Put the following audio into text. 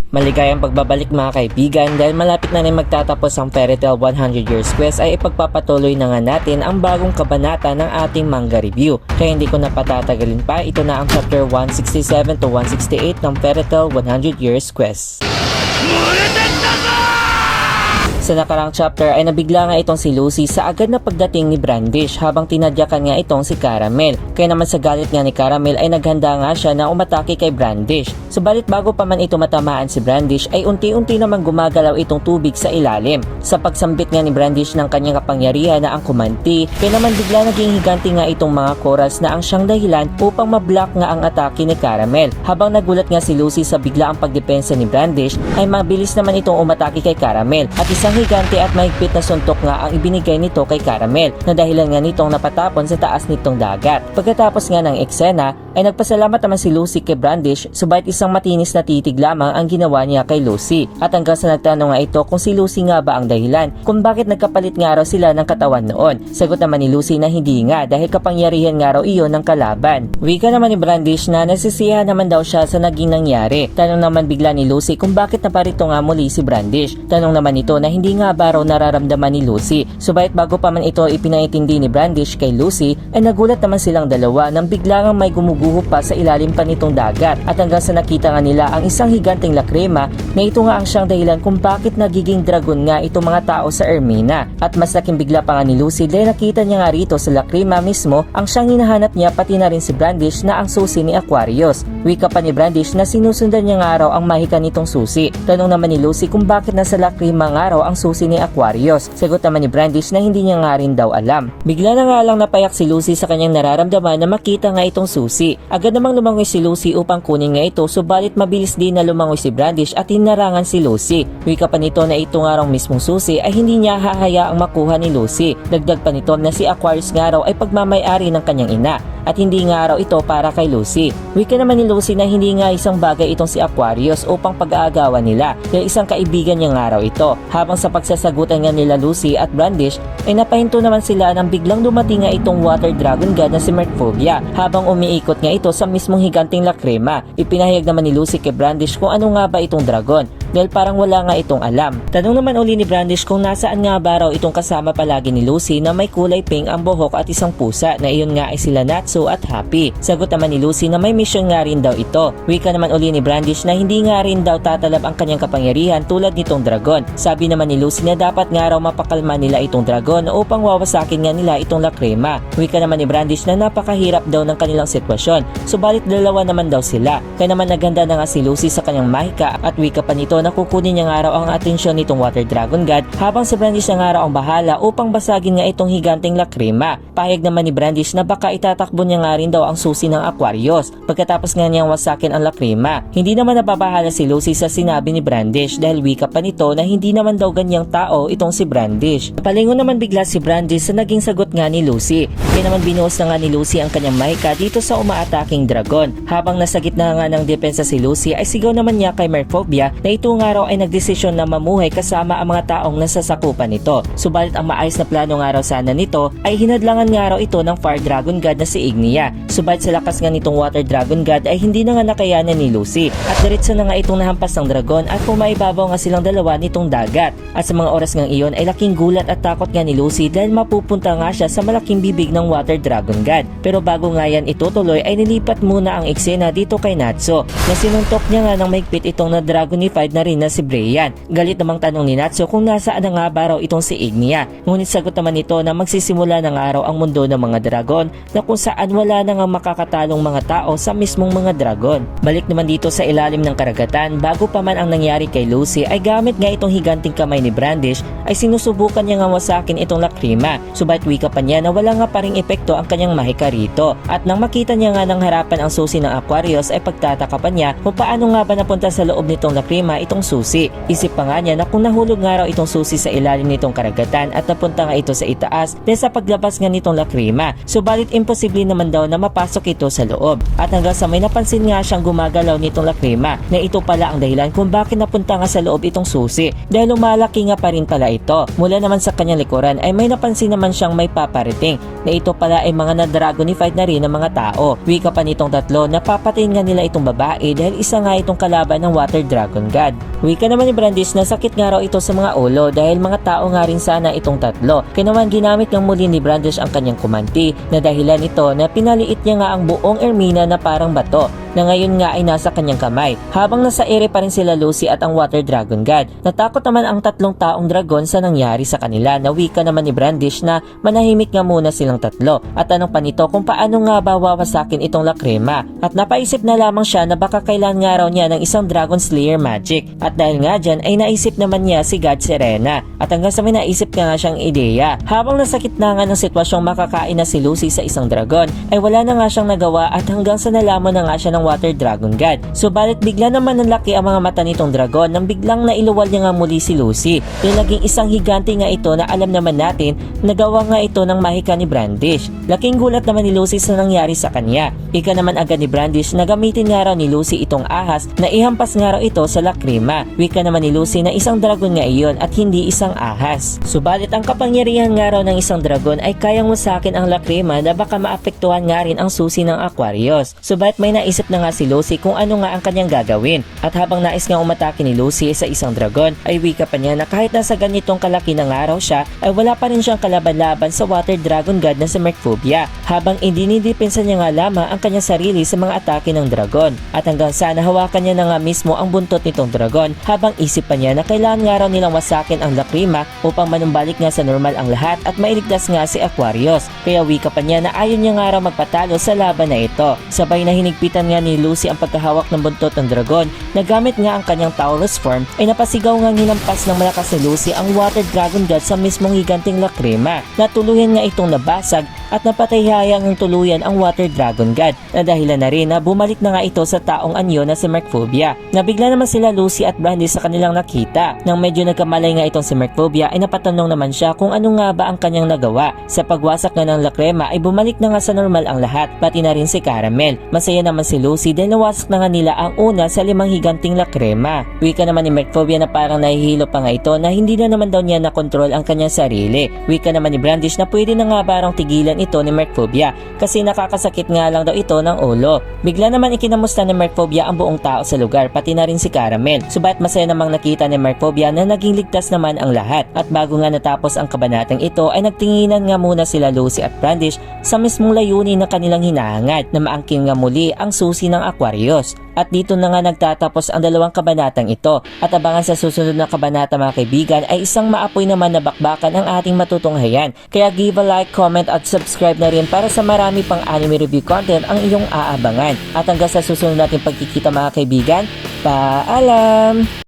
Maligayang pagbabalik mga kaibigan, dahil malapit na rin magtatapos ang Fairy Tail 100 Years Quest ay ipagpapatuloy na nga natin ang bagong kabanata ng ating manga review. Kaya hindi ko na patatagalin pa, ito na ang chapter 167 to 168 ng Fairy Tail 100 Years Quest. Sa nakarang chapter ay nabigla nga itong si Lucy sa agad na pagdating ni Brandish habang tinadyakan nga itong si Caramel. Kaya naman sa galit nga ni Caramel ay naghanda nga siya na umatake kay Brandish. Subalit bago pa man ito matamaan si Brandish ay unti-unti naman gumagalaw itong tubig sa ilalim. Sa pagsambit nga ni Brandish ng kanyang kapangyarihan na ang kumanti, kaya naman bigla naging higanti nga itong mga corals na ang siyang dahilan upang mablock nga ang atake ni Caramel. Habang nagulat nga si Lucy sa bigla ang pagdepensa ni Brandish ay mabilis naman itong umatake kay Caramel at isang higante at mahigpit na suntok nga ang ibinigay nito kay Caramel na dahilan nga nitong napatapon sa taas nitong dagat. Pagkatapos nga ng eksena ay nagpasalamat naman si Lucy kay Brandish, subalit isang matinis na titig lamang ang ginawa niya kay Lucy. At hanggang sa nagtanong nga ito kung si Lucy nga ba ang dahilan kung bakit nagkapalit nga raw sila ng katawan noon. Sagot naman ni Lucy na hindi nga dahil kapangyarihan nga raw iyon ng kalaban. Wika naman ni Brandish na nasisiyahan naman daw siya sa naging nangyari. Tanong naman bigla ni Lucy kung bakit naparito nga muli si Brandish. Tanong naman ito na hindi nga ba raw nararamdaman ni Lucy. Subalit bago pa man ito ipinaintindi ni Brandish kay Lucy ay nagulat naman silang dalawa nang bigla nga may gumuguho pa sa ilalim pa nitong dagat at hanggang sa nakita nga nila ang isang higanteng lakrima na ito nga ang siyang dahilan kung bakit nagiging dragon nga itong mga tao sa Ermina. At mas laking bigla pa nga ni Lucy dahil nakita niya nga rito sa lakrima mismo ang siyang hinahanap niya pati na rin si Brandish na ang susi ni Aquarius. Wika pa ni Brandish na sinusundan niya nga raw ang mahika nitong susi. Tanong naman ni Lucy kung bakit nasa lakrima nga raw ang susi ni Aquarius. Sagot naman ni Brandish na hindi niya nga rin daw alam. Bigla na nga lang napayak si Lucy sa kanyang nararamdaman na makita nga itong susi. Agad namang lumangoy si Lucy upang kunin nga ito, subalit mabilis din na lumangoy si Brandish at hinarangan si Lucy. Wika pa nito na ito nga raw mismong susi ay hindi niya hahayaang makuha ni Lucy. Dagdag pa nito na si Aquarius nga raw ay pagmamay-ari ng kanyang ina at hindi nga raw ito para kay Lucy. Wika naman ni Lucy na hindi nga isang bagay itong si Aquarius upang pag-aagawan nila dahil isang kaibigan niya nga raw ito. Habang sa pagsasagutan nga nila Lucy at Brandish ay napahinto naman sila nang biglang dumating nga itong water dragon god na si Merfolvia habang umiikot nga ito sa mismong higanting lakrima. Ipinahayag naman ni Lucy kay Brandish kung ano nga ba itong dragon dahil parang wala nga itong alam. Tanong naman uli ni Brandish kung nasaan nga ba raw itong kasama palagi ni Lucy na may kulay pink ang buhok at isang pusa na iyon nga ay sila Natsu at Happy. Sagot naman ni Lucy na may mission nga rin daw ito. Wika naman uli ni Brandish na hindi nga rin daw tatalab ang kanyang kapangyarihan tulad nitong dragon. Sabi naman ni Lucy na dapat nga raw mapakalma nila itong dragon upang wawasakin nga nila itong lakrima. Wika naman ni Brandish na napakahirap daw ng kanilang sitwasyon, subalit dalawa naman daw sila. Kaya naman naganda na nga si Lucy sa kanyang mahika at wika pa nito na kukunin niya nga raw ang atensyon nitong water dragon god habang si Brandish na nga raw ang bahala upang basagin nga itong higanteng lakrima. Pahayag naman ni Brandish na baka itatakbo niya nga rin daw ang susi ng Aquarius pagkatapos nga niyang wasakin ang lakrima. Hindi naman nababahala si Lucy sa sinabi ni Brandish dahil wika pa nito na hindi naman daw ganyang tao itong si Brandish. Palingon naman bigla si Brandish sa naging sagot nga ni Lucy. Kaya naman binuhos na nga ni Lucy ang kanyang mahika dito sa umaataking dragon. Habang nasa gitna nga ng depensa si Lucy ay sigaw naman niya kay Merfolvia na ito nga raw ay nagdesisyon na mamuhay kasama ang mga taong nasasakupan nito. Subalit ang maayos na plano nga raw sana nito ay hinadlangan nga raw ito ng fire dragon god na si Ignia. Subalit sa lakas nga nitong water dragon god ay hindi na nga nakayanan ni Lucy at diretso na nga itong nahampas ng dragon at pumaibabaw nga silang dalawa nitong dagat. At sa mga oras ngang iyon ay laking gulat at takot nga ni Lucy dahil mapupunta nga siya sa malaking bibig ng water dragon god. Pero bago nga yan itutuloy ay nilipat muna ang eksena dito kay Natsu na sinuntok niya nga ng mahigpit itong na dragonified na rin na si Brian. Galit namang tanong ni Natsu kung nasaan na nga ba raw itong si Ignia. Ngunit sagot naman nito na magsisimula na nga raw ang mundo ng mga dragon na kung saan wala na nga makakatalong mga tao sa mismong mga dragon. Balik naman dito sa ilalim ng karagatan, bago pa man ang nangyari kay Lucy ay gamit nga itong higanting kamay ni Brandish ay sinusubukan niya nga wasakin itong lakrima. Subalit wika pa niya na wala nga paring epekto ang kanyang mahika rito. At nang makita niya nga ng harapan ang susi ng Aquarius ay pagtataka pa niya kung paano nga ba napunta sa loob nitong lakrima itong susi. Isip pa nga niya na kung nahulog nga raw itong susi sa ilalim nitong karagatan at napunta nga ito sa itaas dahil sa paglabas nga nitong lakrima. Subalit imposible naman daw na mapasok ito sa loob. At hanggang sa may napansin nga siyang gumagalaw nitong lakrima na ito pala ang dahilan kung bakit napunta nga sa loob itong susi dahil lumalaki nga pa rin pala ito. Mula naman sa kanyang likuran ay may napansin naman siyang may paparating na ito pala ay mga na-dragonified na rin ng mga tao. Wika pa nitong tatlo na papatayin nga nila itong babae dahil isa nga itong kalaban ng water dragon god. Wika naman ni Brandish na sakit nga raw ito sa mga ulo dahil mga tao nga rin sana itong tatlo. Kaya naman ginamit ng muli ni Brandish ang kanyang kumanti na dahilan ito na pinaliit niya nga ang buong Ermina na parang bato na ngayon nga ay nasa kanyang kamay. Habang nasa ere pa rin sila Lucy at ang Water Dragon God. Natakot naman ang tatlong taong dragon sa nangyari sa kanila na wika naman ni Brandish na manahimik nga muna silang tatlo. At tanong pa nito kung paano nga ba wawasakin itong Lacrima. At napaisip na lamang siya na baka kailan nga raw niya ng isang Dragon Slayer magic. At dahil nga dyan ay naisip naman niya si God Serena. At hanggang sa may naisip ka nga siyang ideya. Habang nasakit na nga ng sitwasyong makakain na si Lucy sa isang dragon ay wala na nga siyang nagawa at hanggang sa nalaman na nga siya ng Water Dragon God. Subalit bigla naman nanlaki ang mga mata nitong dragon nang biglang nailuwal niya nga muli si Lucy. Dahil naging isang higante nga ito na alam naman natin nagawa nga ito ng mahika ni Brandish. Laking gulat naman ni Lucy sa nangyari sa kanya. Ika naman agad ni Brandish na gamitin nga raw ni Lucy itong ahas na ihampas nga raw ito sa Lacrima. Wika naman ni Lucy na isang dragon nga iyon at hindi isang ahas. Subalit ang kapangyarihan nga raw ng isang dragon ay kayang wasakin ang Lacrima na baka maapektuhan nga rin ang susi ng Aquarius. Subalit may naisip na nga si Lucy kung ano nga ang kanyang gagawin. At habang nais nga umatake ni Lucy sa isang dragon ay wika pa niya na kahit nasa ganitong kalaki ng araw siya ay wala pa rin siyang kalaban-laban sa Water Dragon God na si Mercphobia. Habang idinidepensa niya nga lamang ang kanyang sarili sa mga atake ng dragon. At hanggang sa nahawakan niya na nga mismo ang buntot nitong dragon habang isip pa niya na kailangan nga raw nilang wasakin ang Lacrima upang manumbalik nga sa normal ang lahat at mailigtas nga si Aquarius. Kaya wika pa niya na ayaw niya nga raw magpatalo sa laban na ito. Sabay na hinigpitan nga ni Lucy ang pagkahawak ng buntot ng dragon na gamit nga ang kanyang Taurus form ay napasigaw nga hinampas ng malakas ni Lucy ang Water Dragon God sa mismong higanting Lacrima na tuluyan nga itong nabasag at napatayhayang ng tuluyan ang Water Dragon God na dahilan na rin na bumalik na nga ito sa taong anyo na si Mercphobia. Nabigla naman sila Lucy at Brandish sa kanilang nakita. Nang medyo nagkamalay nga itong si Mercphobia ay napatanong naman siya kung ano nga ba ang kanyang nagawa. Sa pagwasak nga ng Lacrima ay bumalik na nga sa normal ang lahat, pati na rin si Caramel. Masaya naman si Lucy dahil nawasak na nga nila ang una sa 5 higanting Lacrima. Wika naman ni Mercphobia na parang nahihilo pa nga ito na hindi na naman daw niya nakontrol ang kanyang sarili. Wika naman ni Brandish na pwede na nga barang tigilan ito ni Mercphobia kasi nakakasakit nga lang daw ito ng ulo. Bigla naman ikinamusta ni Mercphobia ang buong tao sa lugar, pati na rin si Caramel. Subalit masaya namang nakita ni Mercphobia na naging ligtas naman ang lahat. At bago nga natapos ang kabanatang ito ay nagtinginan nga muna sila Lucy at Brandish sa mismong layunin na kanilang hinahangad na maangkin nga muli ang susi ng Aquarius. At dito na nga nagtatapos ang 2 kabanatang ito. At abangan sa susunod na kabanata mga kaibigan ay isang maapoy naman na bakbakan ang ating matutunghayan. Kaya give a like, comment at subscribe na rin para sa marami pang anime review content ang iyong aabangan. At hanggang sa susunod natin pagkikita mga kaibigan, paalam!